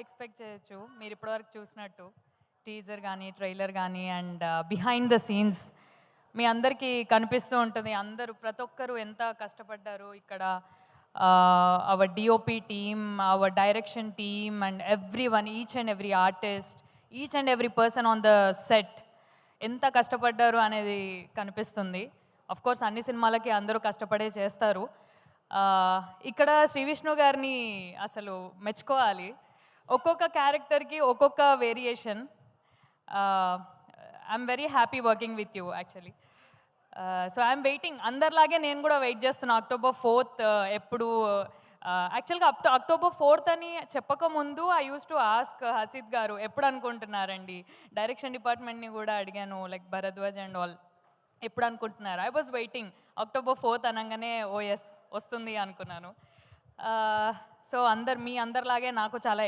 Expect చేయొచ్చు మీరు ఇప్పటివరకు చూసినట్టు టీజర్ కానీ ట్రైలర్ కానీ అండ్ బిహైండ్ ద సీన్స్ మీ అందరికీ కనిపిస్తూ ఉంటుంది. అందరూ ప్రతి ఒక్కరు ఎంత కష్టపడ్డారు ఇక్కడ. Our DOP team, our direction team and every one, each and every artist, each and every person on the set ఎంత కష్టపడ్డారు అనేది కనిపిస్తుంది. అఫ్ కోర్స్ అన్ని సినిమాలకి అందరూ కష్టపడే చేస్తారు. ఇక్కడ శ్రీ విష్ణు గారిని అసలు మెచ్చుకోవాలి. ఒక్కొక్క క్యారెక్టర్కి ఒక్కొక్క variation. I'm very happy working with you actually. So I'm waiting, అందరిలాగే నేను కూడా వెయిట్ చేస్తున్నా October 4th ఎప్పుడు. యాక్చువల్గా October 4th అని చెప్పకముందు ఐ యూస్ టు ఆస్క్ హసీద్ గారు ఎప్పుడు అనుకుంటున్నారండి. డైరెక్షన్ డిపార్ట్మెంట్ని కూడా అడిగాను, లైక్ భరద్వాజ్ అండ్ ఆల్, ఎప్పుడు అనుకుంటున్నారు. I was waiting October 4th అనగానే ఓ ఎస్ వస్తుంది అనుకున్నాను. సో మీ అందరిలాగే నాకు చాలా